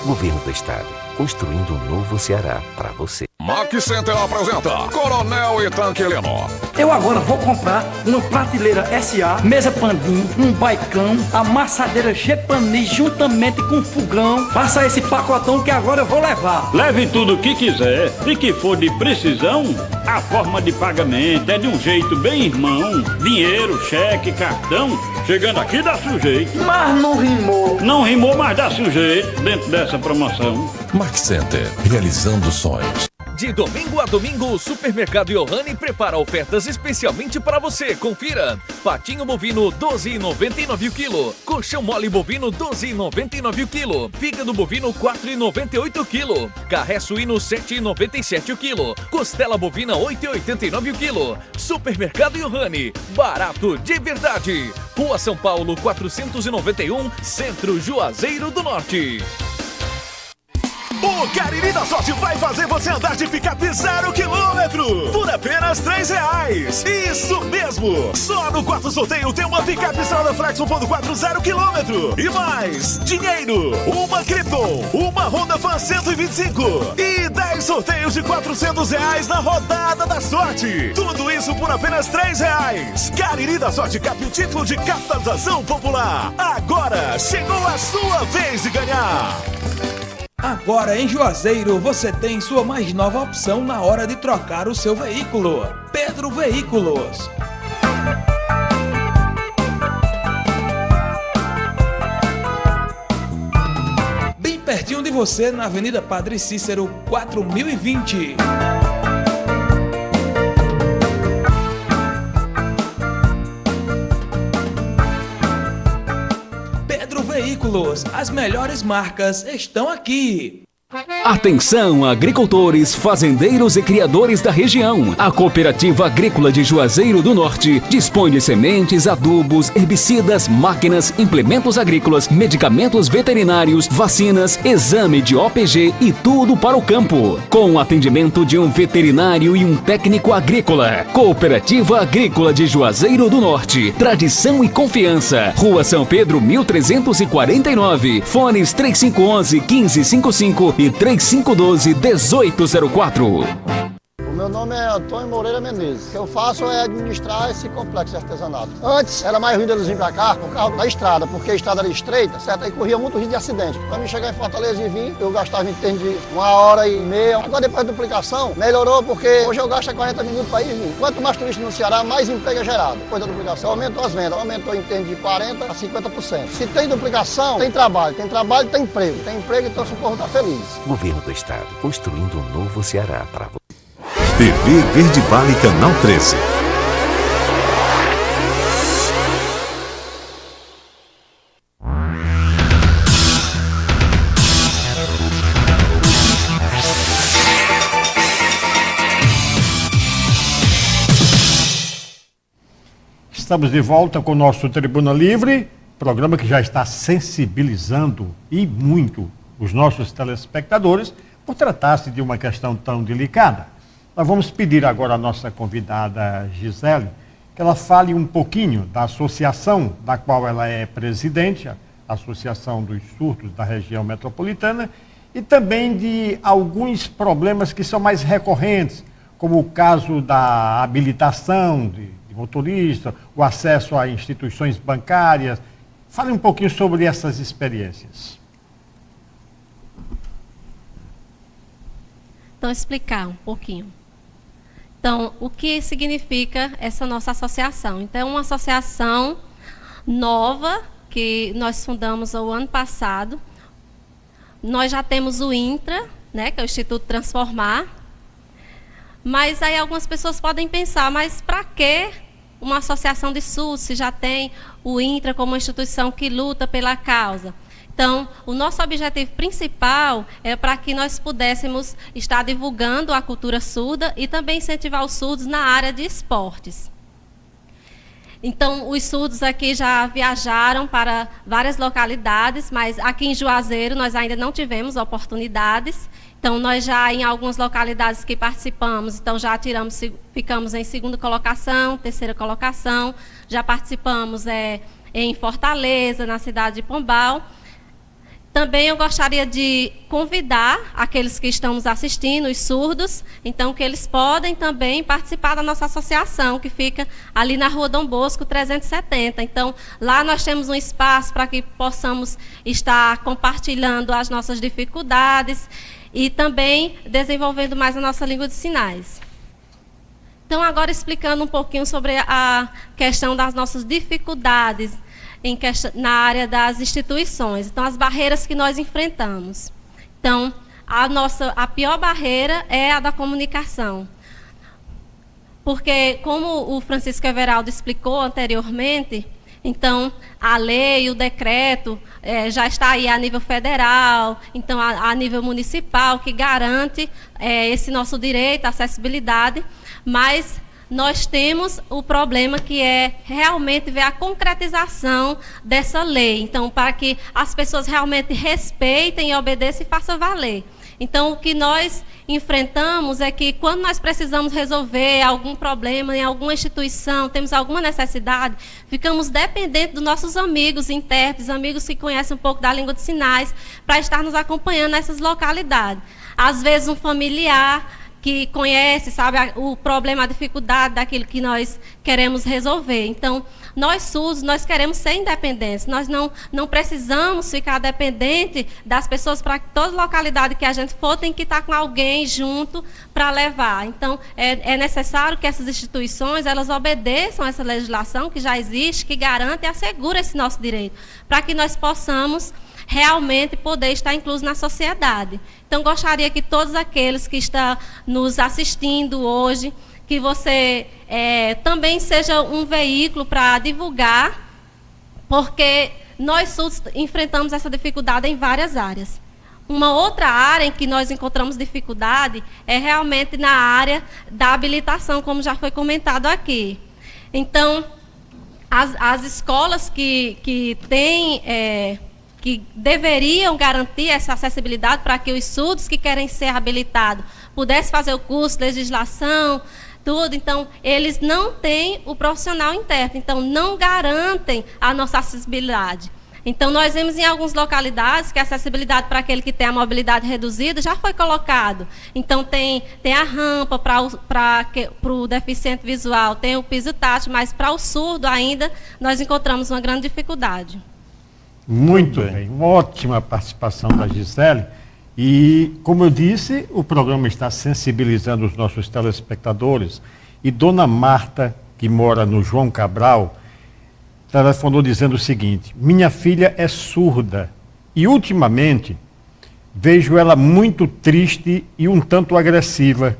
S9: Governo do Estado, construindo um novo Ceará para você.
S10: Max Center apresenta Coronel e Tanque Heleno.
S11: Eu agora vou comprar uma prateleira SA, mesa Pandim, um baicão, amassadeira Gepani juntamente com fogão. Faça esse pacotão que agora eu vou levar.
S12: Leve tudo o que quiser e que for de precisão. A forma de pagamento é de um jeito bem irmão. Dinheiro, cheque, cartão. Chegando aqui dá sujeito.
S11: Mas não rimou.
S12: Não rimou, mas dá sujeito dentro dessa promoção.
S10: Max Center, realizando sonhos.
S1: De domingo a domingo, o Supermercado Yohane prepara ofertas especialmente para você. Confira. Patinho bovino 12,99 o quilo. Colchão mole bovino 12,99 o quilo. Fígado bovino 4,98 o quilo. Carré suíno 7,97 o quilo. Costela bovina 8,89 o quilo. Supermercado Yohane. Barato de verdade. Rua São Paulo 491, Centro Juazeiro do Norte.
S13: O Cariri da Sorte vai fazer você andar de picape 0 km por apenas R$3. Isso mesmo! Só no quarto sorteio tem uma picape Estrada Flex 1.4 0 km. E mais, dinheiro, uma Krypton, uma Honda Fan 125 e 10 sorteios de R$400 na Rodada da Sorte. Tudo isso por apenas R$3. Cariri da Sorte capta o título de capitalização popular. Agora chegou a sua vez de ganhar.
S14: Agora em Juazeiro você tem sua mais nova opção na hora de trocar o seu veículo. Pedro Veículos. Bem pertinho de você na Avenida Padre Cícero 4020. Veículos, as melhores marcas estão aqui.
S15: Atenção, agricultores, fazendeiros e criadores da região. A Cooperativa Agrícola de Juazeiro do Norte dispõe de sementes, adubos, herbicidas, máquinas, implementos agrícolas, medicamentos veterinários, vacinas, exame de OPG e tudo para o campo. Com o atendimento de um veterinário e um técnico agrícola. Cooperativa Agrícola de Juazeiro do Norte. Tradição e confiança. Rua São Pedro 1349. Fones 3511-1555 e 3512-1804.
S16: O meu nome é Antônio Moreira Menezes. O que eu faço é administrar esse complexo de artesanato. Antes, era mais ruim deles vir pra cá, o carro na estrada, porque a estrada era estreita, certo? Aí corria muito risco de acidente. Pra mim chegar em Fortaleza e vir, eu gastava em torno de 1h30. Agora, depois da duplicação, melhorou porque hoje eu gasto 40 minutos para ir e vir. Quanto mais turista no Ceará, mais emprego é gerado. Depois da duplicação, aumentou as vendas. Aumentou em torno de 40% a 50%. Se tem duplicação, tem trabalho. Tem trabalho, tem emprego. Tem emprego, então o povo está feliz.
S9: Governo do Estado, construindo um novo Ceará para você.
S4: TV Verde Vale, Canal 13.
S2: Estamos de volta com o nosso Tribuna Livre, programa que já está sensibilizando e muito os nossos telespectadores por tratar-se de uma questão tão delicada. Nós vamos pedir agora à nossa convidada Gisele que ela fale um pouquinho da associação da qual ela é presidente, a Associação dos Surdos da Região Metropolitana, e também de alguns problemas que são mais recorrentes, como o caso da habilitação de motorista, o acesso a instituições bancárias. Fale um pouquinho sobre essas experiências.
S7: Então, explicar um pouquinho. Então, o que significa essa nossa associação? Então, é uma associação nova que nós fundamos o ano passado. Nós já temos o INTRA, né, que é o Instituto Transformar. Mas aí algumas pessoas podem pensar, mas para que uma associação de surdos se já tem o INTRA como uma instituição que luta pela causa? Então, o nosso objetivo principal é para que nós pudéssemos estar divulgando a cultura surda e também incentivar os surdos na área de esportes. Então, os surdos aqui já viajaram para várias localidades, mas aqui em Juazeiro nós ainda não tivemos oportunidades. Então, nós já em algumas localidades que participamos, então já ficamos em segunda colocação, terceira colocação, já participamos em Fortaleza, na cidade de Pombal. Também eu gostaria de convidar aqueles que estão nos assistindo, os surdos, então que eles podem também participar da nossa associação, que fica ali na Rua Dom Bosco 370. Então, lá nós temos um espaço para que possamos estar compartilhando as nossas dificuldades e também desenvolvendo mais a nossa língua de sinais. Então, agora explicando um pouquinho sobre a questão das nossas dificuldades na área das instituições. Então, as barreiras que nós enfrentamos. Então, a pior barreira é a da comunicação. Porque, como o Francisco Everaldo explicou anteriormente, então, a lei, o decreto, já está aí a nível federal, então, a nível municipal, que garante esse nosso direito à acessibilidade, mas nós temos o problema que é realmente ver a concretização dessa lei. Então, para que as pessoas realmente respeitem e obedeçam e façam valer. Então, o que nós enfrentamos é que quando nós precisamos resolver algum problema em alguma instituição, temos alguma necessidade, ficamos dependentes dos nossos amigos, intérpretes, amigos que conhecem um pouco da língua de sinais, para estar nos acompanhando nessas localidades. Às vezes, um familiar que conhece, sabe, o problema, a dificuldade daquilo que nós queremos resolver. Então, nós surdos, nós queremos ser independentes, nós não precisamos ficar dependentes das pessoas para que toda localidade que a gente for tem que estar com alguém junto para levar. Então, é necessário que essas instituições, elas obedeçam essa legislação que já existe, que garante e assegura esse nosso direito, para que nós possamos realmente poder estar incluso na sociedade. Então, gostaria que todos aqueles que estão nos assistindo hoje, que você também seja um veículo para divulgar, porque nós surdos enfrentamos essa dificuldade em várias áreas. Uma outra área em que nós encontramos dificuldade é realmente na área da habilitação, como já foi comentado aqui. Então, as escolas que têm... que deveriam garantir essa acessibilidade para que os surdos que querem ser habilitados pudessem fazer o curso de legislação, tudo. Então, eles não têm o profissional intérprete, então não garantem a nossa acessibilidade. Então, nós vemos em algumas localidades que a acessibilidade para aquele que tem a mobilidade reduzida já foi colocado. Então, tem a rampa para o deficiente visual, tem o piso tátil, mas para o surdo ainda nós encontramos uma grande dificuldade.
S2: Muito bem, uma ótima participação da Gisele. E, como eu disse, o programa está sensibilizando os nossos telespectadores. E Dona Marta, que mora no João Cabral, telefonou dizendo o seguinte: minha filha é surda e, ultimamente, vejo ela muito triste e um tanto agressiva.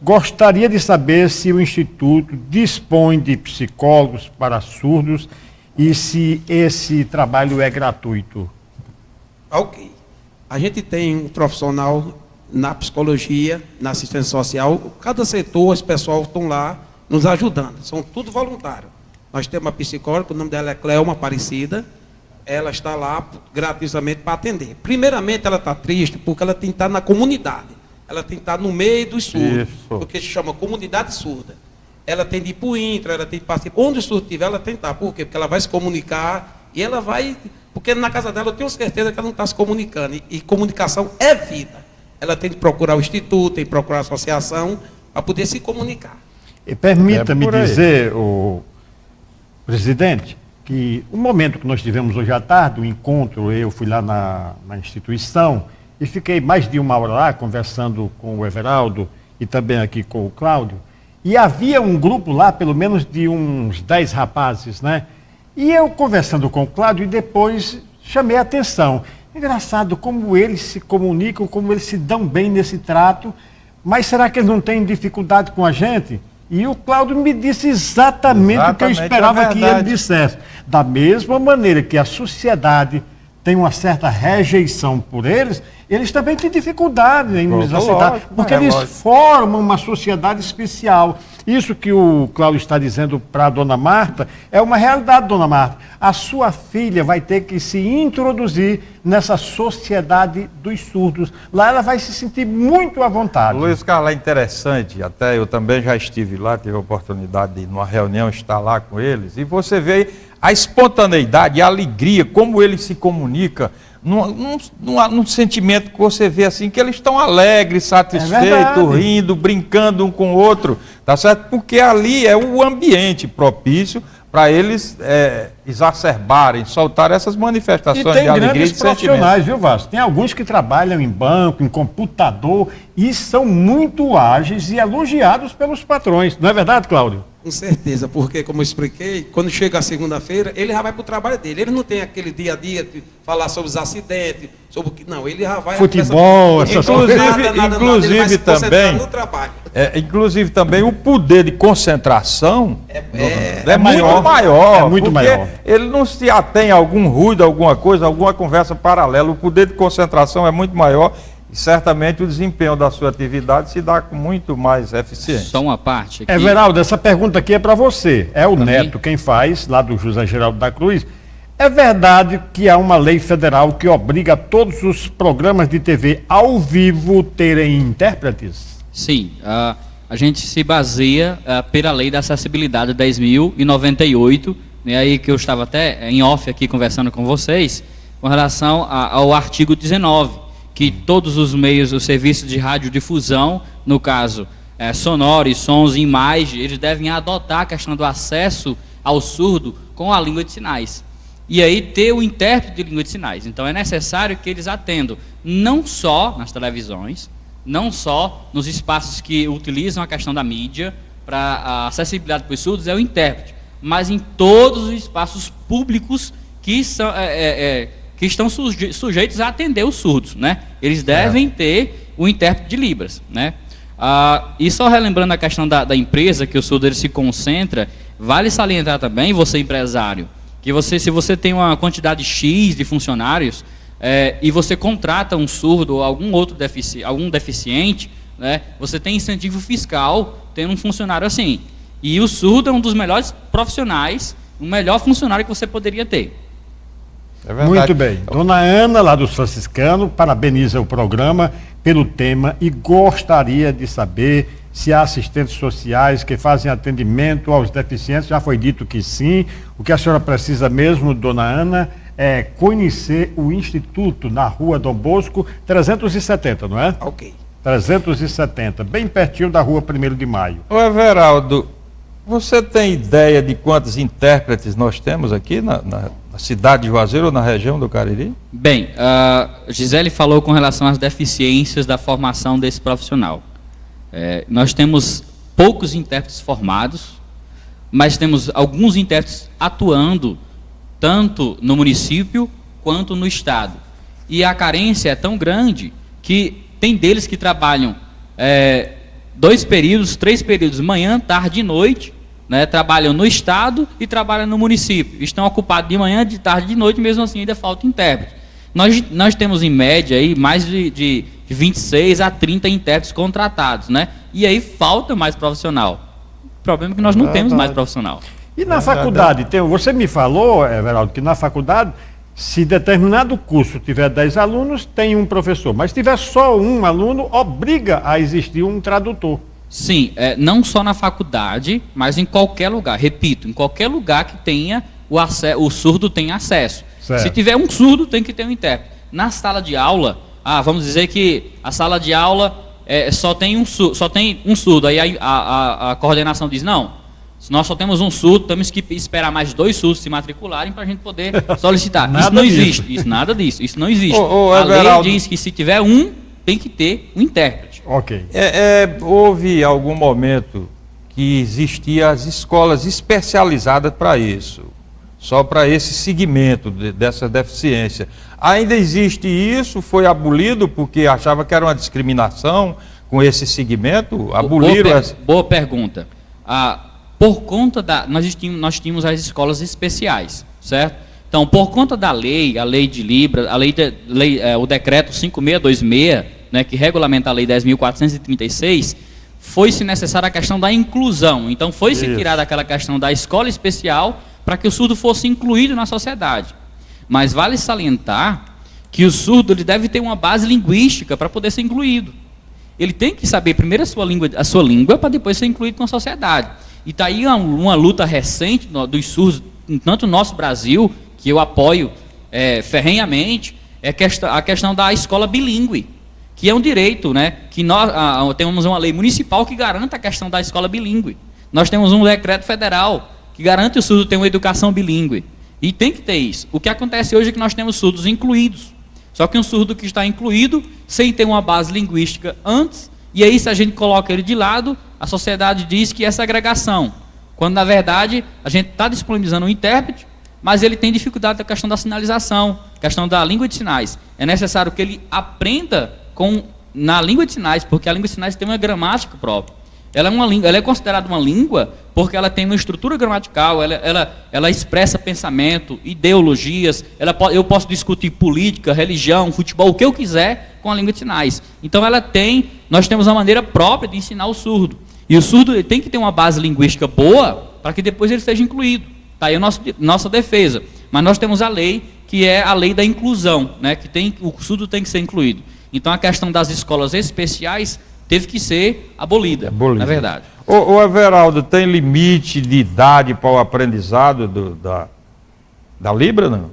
S2: Gostaria de saber se o Instituto dispõe de psicólogos para surdos e se esse trabalho é gratuito.
S5: Ok. A gente tem um profissional na psicologia, na assistência social, cada setor, esse pessoal estão lá nos ajudando, são tudo voluntário. Nós temos uma psicóloga, o nome dela é Cleoma Aparecida, ela está lá gratuitamente para atender. Primeiramente, ela está triste porque ela tem que estar na comunidade, ela tem que estar no meio dos surdos, porque se chama comunidade surda. ela tem de ir para o intra, ela tem de participar. Onde o surdo estiver, ela tem que estar. Por quê? Porque ela vai se comunicar e ela vai... Porque na casa dela eu tenho certeza que ela não está se comunicando. E comunicação é vida. Ela tem que procurar o instituto, tem que procurar a associação para poder se comunicar.
S2: E permita-me dizer, o presidente, que o momento que nós tivemos hoje à tarde, o encontro, eu fui lá na instituição e fiquei mais de 1 hora lá conversando com o Everaldo e também aqui com o Cláudio. E havia um grupo lá, pelo menos de uns 10 rapazes, né? E eu conversando com o Cláudio e depois chamei a atenção. Engraçado como eles se comunicam, como eles se dão bem nesse trato, mas será que eles não têm dificuldade com a gente? E o Cláudio me disse exatamente o que eu esperava que ele dissesse. Da mesma maneira que a sociedade tem uma certa rejeição por eles, eles também têm dificuldade em nos aceitar, porque eles formam uma sociedade especial. Isso que o Cláudio está dizendo para a dona Marta é uma realidade, dona Marta. A sua filha vai ter que se introduzir nessa sociedade dos surdos. Lá ela vai se sentir muito à vontade.
S3: Luiz Carlos, é interessante, até eu também já estive lá, tive a oportunidade de ir numa reunião, estar lá com eles, e você vê a espontaneidade, a alegria, como eles se comunicam, num sentimento que você vê assim, que eles estão alegres, satisfeitos, rindo, brincando um com o outro, tá certo? Porque ali é o ambiente propício para eles exacerbarem, soltar essas manifestações de alegria e de sentimento. E tem grandes profissionais,
S2: viu, Vasco? Tem alguns que trabalham em banco, em computador, e são muito ágeis e elogiados pelos patrões. Não é verdade, Cláudio?
S5: Com certeza, porque, como eu expliquei, quando chega a segunda-feira, ele já vai para o trabalho dele. Ele não tem aquele dia a dia de falar sobre os acidentes, sobre o que. Não, ele já vai.
S2: Futebol, essas
S3: coisas. Inclusive também. No trabalho. Inclusive também o poder de concentração é muito maior.
S2: É muito maior.
S3: Ele não se atém a algum ruído, alguma coisa, alguma conversa paralela. O poder de concentração é muito maior. E certamente o desempenho da sua atividade se dá com muito mais eficiência.
S6: Só uma parte aqui.
S2: Everaldo, essa pergunta aqui é para você. É o Neto quem faz, lá do José Geraldo da Cruz. É verdade que há uma lei federal que obriga todos os programas de TV ao vivo terem intérpretes?
S6: Sim. A gente se baseia pela lei da acessibilidade 10.098, né, aí que eu estava até em off aqui conversando com vocês, com relação ao artigo 19. Que todos os meios, os serviços de radiodifusão, no caso sonoros, sons e imagens, eles devem adotar a questão do acesso ao surdo com a língua de sinais. E aí ter o intérprete de língua de sinais. Então é necessário que eles atendam, não só nas televisões, não só nos espaços que utilizam a questão da mídia, para a acessibilidade para os surdos é o intérprete, mas em todos os espaços públicos que são... que estão sujeitos a atender os surdos, né? Eles devem ter o intérprete de Libras, né? E só relembrando a questão da empresa, que o surdo ele se concentra, vale salientar também, você empresário, que se você tem uma quantidade X de funcionários e você contrata um surdo ou algum deficiente, né? Você tem incentivo fiscal tendo um funcionário assim. E o surdo é um dos melhores profissionais, o melhor funcionário que você poderia ter.
S2: Muito bem. Dona Ana, lá dos Franciscanos, parabeniza o programa pelo tema e gostaria de saber se há assistentes sociais que fazem atendimento aos deficientes. Já foi dito que sim. O que a senhora precisa mesmo, Dona Ana, é conhecer o Instituto na Rua Dom Bosco 370, não é?
S5: Ok.
S2: 370, bem pertinho da Rua 1º de Maio.
S3: Ô Everaldo, você tem ideia de quantos intérpretes nós temos aqui na cidade de Juazeiro ou na região do Cariri?
S6: Bem, a Gisele falou com relação às deficiências da formação desse profissional. Nós temos poucos intérpretes formados, mas temos alguns intérpretes atuando tanto no município quanto no estado. E a carência é tão grande que tem deles que trabalham 2 períodos, 3 períodos, manhã, tarde e noite, né, trabalham no estado e trabalham no município. Estão ocupados de manhã, de tarde e de noite, mesmo assim ainda falta intérprete. Nós temos em média aí mais de 26 a 30 intérpretes contratados, né? E aí falta mais profissional. O problema é que nós não temos mais profissional.
S2: E na faculdade, você me falou, Everaldo, que na faculdade, se determinado curso tiver 10 alunos, tem um professor. Mas se tiver só um aluno, obriga a existir um tradutor.
S6: Sim, não só na faculdade, mas em qualquer lugar. Repito, em qualquer lugar que tenha o surdo tem acesso.
S2: Certo.
S6: Se tiver um surdo, tem que ter um intérprete. Na sala de aula, vamos dizer que a sala de aula só tem um surdo. Aí a coordenação diz, não, se nós só temos um surdo, temos que esperar mais 2 surdos se matricularem para a gente poder solicitar. Isso não existe. Nada disso. Isso não existe. A lei diz que se tiver tem que ter um intérprete.
S2: Ok.
S3: Houve algum momento que existiam as escolas especializadas para isso, só para esse segmento dessa deficiência. Ainda existe isso? Foi abolido porque achava que era uma discriminação com esse segmento? Aboliram?
S6: Boa pergunta. Por conta nós tínhamos as escolas especiais, certo? Então, por conta da lei, a lei de Libras, o decreto 5626, né, que regulamenta a lei 10.436, foi-se necessária a questão da inclusão. Então, foi-se tirada aquela questão da escola especial para que o surdo fosse incluído na sociedade. Mas vale salientar que o surdo ele deve ter uma base linguística para poder ser incluído. Ele tem que saber primeiro a sua língua para depois ser incluído na sociedade. E está aí uma luta recente dos surdos, tanto no nosso Brasil, que eu apoio ferrenhamente, a questão da escola bilíngue, que é um direito, né? Que nós temos uma lei municipal que garante a questão da escola bilíngue. Nós temos um decreto federal que garante o surdo ter uma educação bilíngue. E tem que ter isso. O que acontece hoje é que nós temos surdos incluídos. Só que um surdo que está incluído, sem ter uma base linguística antes, e aí se a gente coloca ele de lado, a sociedade diz que é segregação. Quando, na verdade, a gente está disponibilizando um intérprete, mas ele tem dificuldade da questão da sinalização, questão da língua de sinais. É necessário que ele aprenda na língua de sinais, porque a língua de sinais tem uma gramática própria. Ela é considerada uma língua porque ela tem uma estrutura gramatical, ela expressa pensamento, ideologias, eu posso discutir política, religião, futebol, o que eu quiser com a língua de sinais. Então nós temos uma maneira própria de ensinar o surdo. E o surdo ele tem que ter uma base linguística boa para que depois ele seja incluído. Está aí a nossa defesa. Mas nós temos a lei, que é a lei da inclusão, né? O surdo tem que ser incluído. Então a questão das escolas especiais teve que ser abolida. Na verdade.
S3: O Everaldo, tem limite de idade para o aprendizado da Libra, não?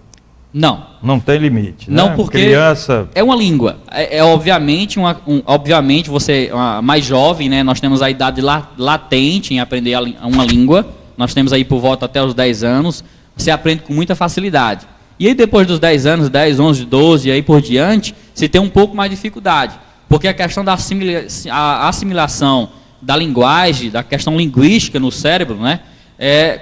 S6: Não.
S3: Não tem limite, né?
S6: Não, porque
S3: criança...
S6: é uma língua. Obviamente, obviamente você mais jovem, né? Nós temos a idade latente em aprender uma língua. Nós temos aí por volta até os 10 anos. Você aprende com muita facilidade. E aí depois dos 10 anos, 10, 11, 12 e aí por diante, você tem um pouco mais de dificuldade. Porque a questão da assimilação da linguagem, da questão linguística no cérebro, né?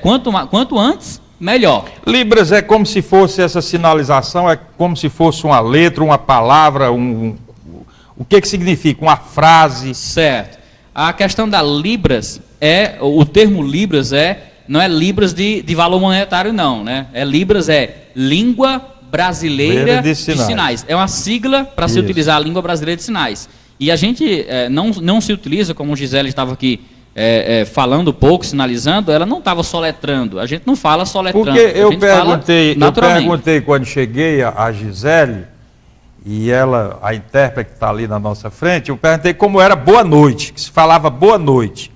S6: Quanto antes, melhor.
S3: Libras é como se fosse essa sinalização, é como se fosse uma letra, uma palavra, o que significa? Uma frase?
S6: Certo. A questão da Libras o termo Libras não é Libras de valor monetário não, né? Libras Língua Brasileira de Sinais. É uma sigla para se utilizar a Língua Brasileira de Sinais. E a gente não se utiliza, como o Gisele estava aqui falando um pouco, sinalizando, ela não estava soletrando. A gente não fala soletrando.
S3: Porque eu perguntei quando cheguei a Gisele, e ela, a intérprete que está ali na nossa frente, eu perguntei como era boa noite, que se falava boa noite.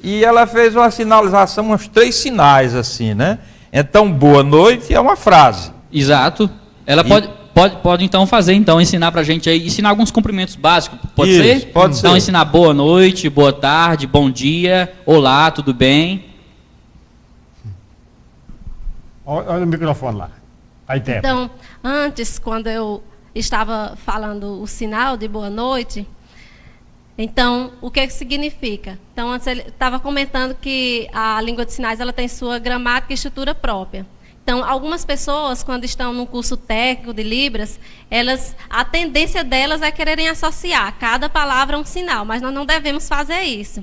S3: E ela fez uma sinalização, uns 3 sinais assim, né? Então, boa noite é uma frase.
S6: Exato. Ela pode então ensinar para a gente aí, ensinar alguns cumprimentos básicos, pode ser?
S3: Pode ser.
S6: Então, ensinar boa noite, boa tarde, bom dia, olá, tudo bem?
S2: Olha o microfone lá. Aí tem.
S7: Então, antes, quando eu estava falando o sinal de boa noite, então, o que significa? Então, antes ele estava comentando que a língua de sinais ela tem sua gramática e estrutura própria. Então, algumas pessoas, quando estão num curso técnico de Libras, a tendência delas é quererem associar cada palavra a um sinal, mas nós não devemos fazer isso.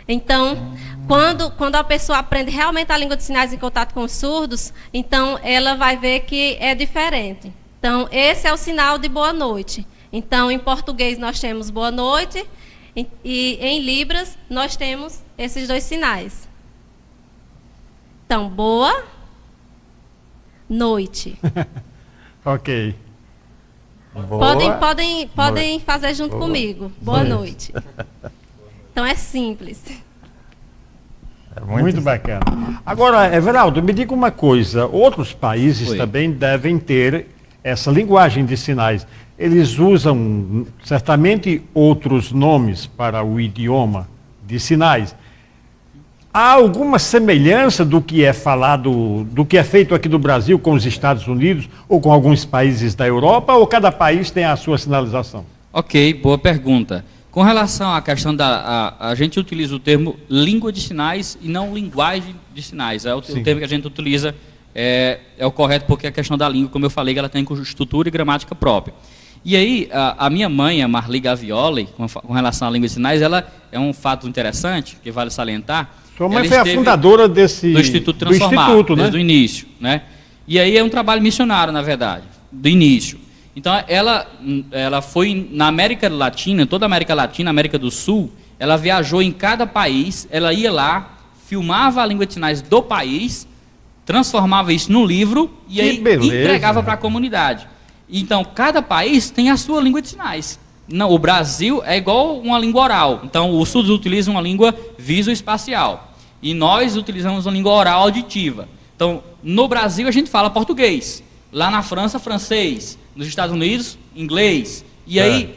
S7: Então, quando a pessoa aprende realmente a língua de sinais em contato com os surdos, então ela vai ver que é diferente. Então, esse é o sinal de boa noite. Então, em português nós temos boa noite e em Libras nós temos esses 2 sinais. Então, boa noite.
S2: Ok.
S7: Podem fazer junto comigo. Boa noite. Então é simples.
S2: Muito bacana. Agora, Everaldo, me diga uma coisa, outros países também devem ter essa linguagem de sinais. Eles usam certamente outros nomes para o idioma de sinais. Há alguma semelhança do que é falado, do que é feito aqui no Brasil com os Estados Unidos ou com alguns países da Europa, ou cada país tem a sua sinalização?
S6: Ok, boa pergunta. Com relação à questão a gente utiliza o termo língua de sinais e não linguagem de sinais. O termo que a gente utiliza é o correto, porque a questão da língua, como eu falei, ela tem estrutura e gramática própria. E aí, a minha mãe, a Marli Gavioli, com relação à língua de sinais, ela é um fato interessante, que vale salientar.
S2: Sua mãe foi a fundadora do
S6: Instituto Transformar, desde o início, né? E aí é um trabalho missionário, na verdade, do início. Então, ela foi na América Latina, toda a América Latina, América do Sul, ela viajou em cada país, ela ia lá, filmava a língua de sinais do país, transformava isso num livro e aí entregava para a comunidade. Então, cada país tem a sua língua de sinais. Não, o Brasil é igual uma língua oral. Então, os surdos utilizam uma língua visoespacial. E nós utilizamos uma língua oral auditiva. Então, no Brasil, a gente fala português. Lá na França, francês. Nos Estados Unidos, inglês. E aí,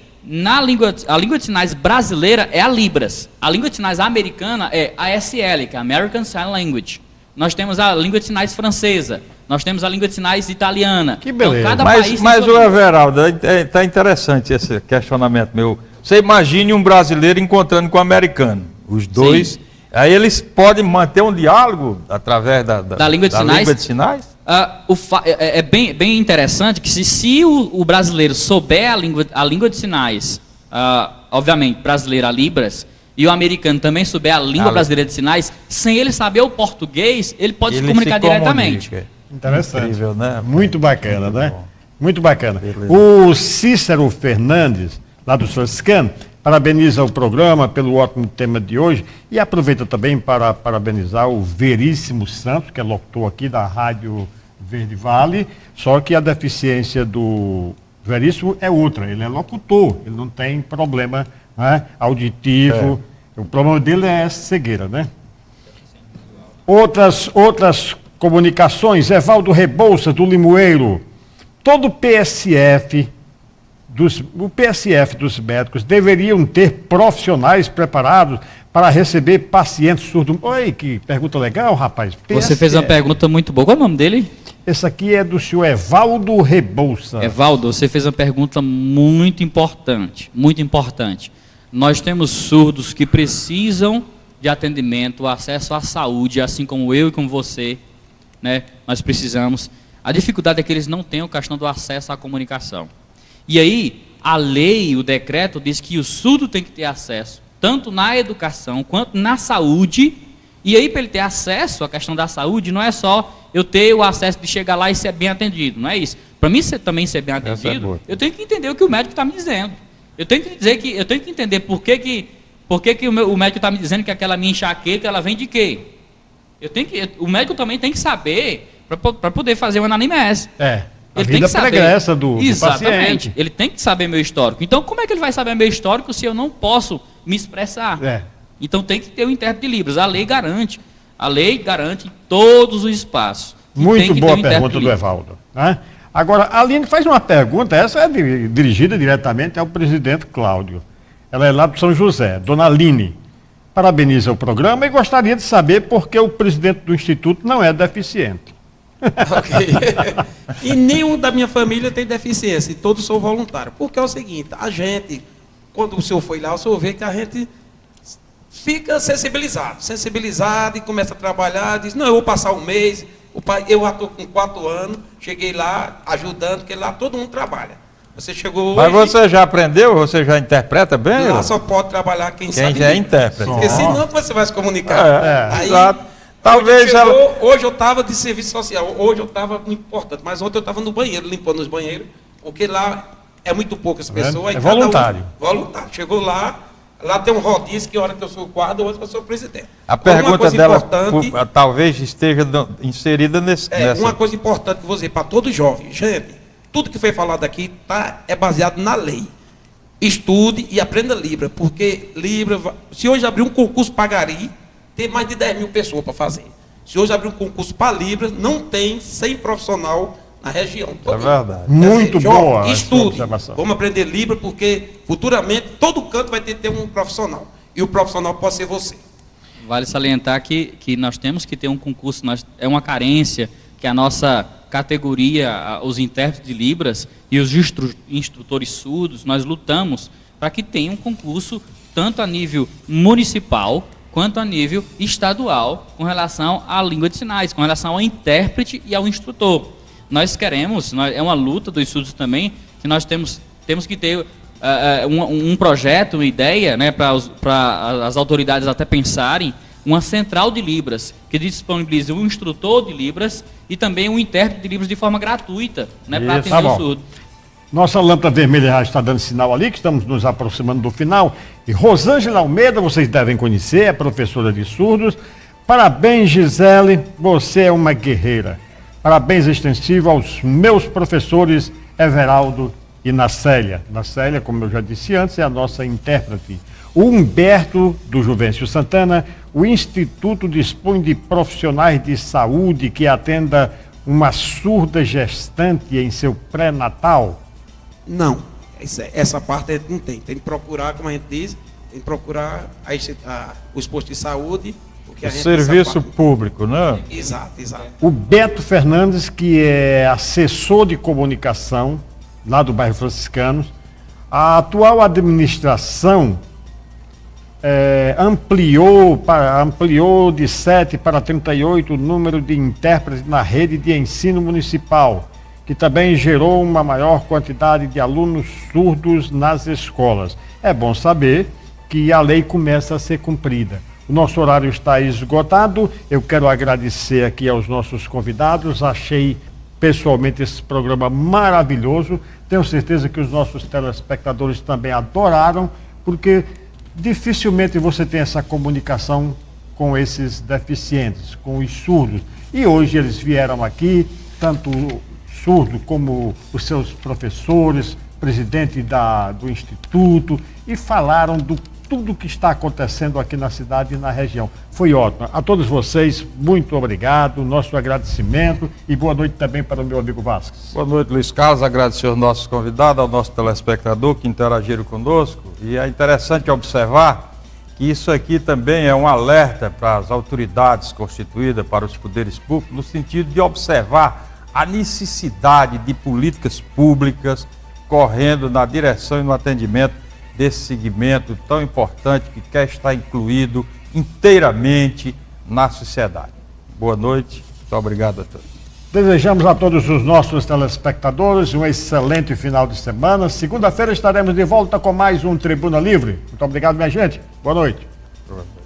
S6: a língua de sinais brasileira é a Libras. A língua de sinais americana é a ASL, que é a American Sign Language. Nós temos a língua de sinais francesa. Nós temos a língua de sinais italiana.
S3: Que beleza.
S6: Então, cada país
S3: mas o Everaldo, está interessante esse questionamento meu. Você imagine um brasileiro encontrando com um americano. Os dois. Sim. Aí eles podem manter um diálogo através da língua de sinais?
S6: É bem interessante que se o brasileiro souber a língua de sinais, obviamente, brasileira, a Libras, e o americano também souber a língua brasileira de sinais, sem ele saber o português, ele pode se comunicar diretamente.
S2: Interessante.
S3: Incrível, né?
S2: Muito bacana, né? Muito bacana. O Cícero Fernandes, lá do Franciscano, parabeniza o programa pelo ótimo tema de hoje e aproveita também para parabenizar o Veríssimo Santos, que é locutor aqui da Rádio Verde Vale, só que a deficiência do Veríssimo é outra, ele é locutor, ele não tem problema, né, auditivo, o problema dele é cegueira, né? Outras comunicações, Evaldo Rebouças, do Limoeiro, todo o PSF dos médicos deveriam ter profissionais preparados para receber pacientes surdos. Oi, que pergunta legal, rapaz.
S6: Você fez uma pergunta muito boa. Qual é o nome dele?
S2: Esse aqui é do senhor Evaldo Rebouças.
S6: Evaldo, você fez uma pergunta muito importante, muito importante. Nós temos surdos que precisam de atendimento, acesso à saúde, assim como eu e como você, né? Nós precisamos. A dificuldade é que eles não têm a questão do acesso à comunicação. E aí, a lei, o decreto, diz que o surdo tem que ter acesso, tanto na educação quanto na saúde. E aí, para ele ter acesso à questão da saúde, não é só eu ter o acesso de chegar lá e ser bem atendido, não é isso. Para mim também ser bem atendido, eu tenho que entender o que o médico está me dizendo. Eu tenho que entender por que o médico está me dizendo que aquela minha enxaqueca, ela vem de quê? O médico também tem que saber para poder fazer uma anamnese.
S2: A vida pregressa do paciente.
S6: Ele tem que saber meu histórico. Então, como é que ele vai saber meu histórico se eu não posso me expressar? Então, tem que ter o intérprete de Libras. A lei garante em todos os espaços.
S2: Muito boa pergunta do Evaldo. Né? Agora, a Aline faz uma pergunta, essa é dirigida diretamente ao presidente Cláudio. Ela é lá do São José, dona Aline. Parabeniza o programa e gostaria de saber por que o presidente do Instituto não é deficiente.
S5: E nenhum da minha família tem deficiência, e todos são voluntários. Porque é o seguinte, a gente, quando o senhor foi lá, o senhor vê que a gente fica sensibilizado e começa a trabalhar, diz, não, eu vou passar um mês, eu já estou com 4 anos, cheguei lá ajudando, porque lá todo mundo trabalha. Você chegou
S3: Mas hoje, você já aprendeu? Você já interpreta bem?
S5: Lá só pode trabalhar quem sabe.
S3: Quem já é intérprete.
S5: Porque senão você vai se comunicar. Aí,
S3: exato. Talvez
S5: hoje eu estava de serviço social, hoje eu estava muito importante, mas ontem eu estava no banheiro, limpando os banheiros, porque lá é muito poucas pessoas.
S2: É voluntário.
S5: Voluntário. Chegou lá tem um rodízio que hora que eu sou o quadro, outra que eu sou o presidente.
S3: A pergunta dela talvez esteja inserida nessa.
S5: Uma coisa importante que eu vou dizer para todos os jovens, gente, tudo que foi falado aqui é baseado na lei. estude e aprenda Libra, porque Libra, se hoje abrir um concurso para Gari, tem mais de 10 mil pessoas para fazer. Se hoje abrir um concurso para Libra, não tem 100 profissional na região.
S3: É verdade.
S2: Muito boa.
S5: Estude. Vamos aprender Libra, porque futuramente todo canto vai ter um profissional. E o profissional pode ser você.
S6: Vale salientar que nós temos que ter um concurso, é uma carência que a nossa categoria, os intérpretes de Libras e os instrutores surdos, nós lutamos para que tenha um concurso tanto a nível municipal quanto a nível estadual com relação à língua de sinais, com relação ao intérprete e ao instrutor. Nós queremos, é uma luta dos surdos também, que nós temos que ter um projeto, uma ideia, né, para as autoridades até pensarem, uma central de Libras, que disponibilize um instrutor de Libras e também um intérprete de Libras de forma gratuita, né, para atender o surdo.
S2: Nossa lâmpada vermelha já está dando sinal ali, que estamos nos aproximando do final. E Rosângela Almeida, vocês devem conhecer, é professora de surdos. Parabéns, Gisele, você é uma guerreira. Parabéns extensivo aos meus professores Everaldo e Nacélia. Nacélia, como eu já disse antes, é a nossa intérprete. O Humberto, do Juvencio Santana, o Instituto dispõe de profissionais de saúde que atenda uma surda gestante em seu pré-natal?
S5: Não, essa parte não tem. Tem que procurar, como a gente diz, tem que procurar os postos de saúde. Porque a gente
S3: serviço público, né?
S5: Exato.
S2: O Beto Fernandes, que é assessor de comunicação, lá do bairro Franciscanos, a atual administração ampliou de 7 para 38 o número de intérpretes na rede de ensino municipal, que também gerou uma maior quantidade de alunos surdos nas escolas. É bom saber que a lei começa a ser cumprida. O nosso horário está esgotado. Eu quero agradecer aqui aos nossos convidados. Achei pessoalmente esse programa maravilhoso. Tenho certeza que os nossos telespectadores também adoraram, porque dificilmente você tem essa comunicação com esses deficientes, com os surdos. E hoje eles vieram aqui, tanto o surdo como os seus professores, presidente do Instituto, e falaram do tudo que está acontecendo aqui na cidade e na região. Foi ótimo. A todos vocês, muito obrigado, nosso agradecimento e boa noite também para o meu amigo Vasques.
S3: Boa noite, Luiz Carlos. Agradecer aos nossos convidados, ao nosso telespectador que interagiram conosco. E é interessante observar que isso aqui também é um alerta para as autoridades constituídas, para os poderes públicos, no sentido de observar a necessidade de políticas públicas correndo na direção e no atendimento desse segmento tão importante que quer estar incluído inteiramente na sociedade. Boa noite, muito obrigado a todos.
S2: Desejamos a todos os nossos telespectadores um excelente final de semana. Segunda-feira estaremos de volta com mais um Tribuna Livre. Muito obrigado, minha gente. Boa noite.
S3: Boa noite.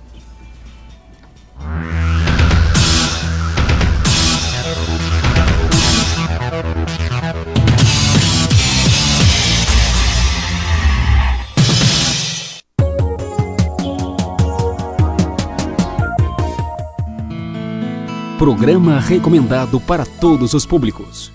S15: Programa recomendado para todos os públicos.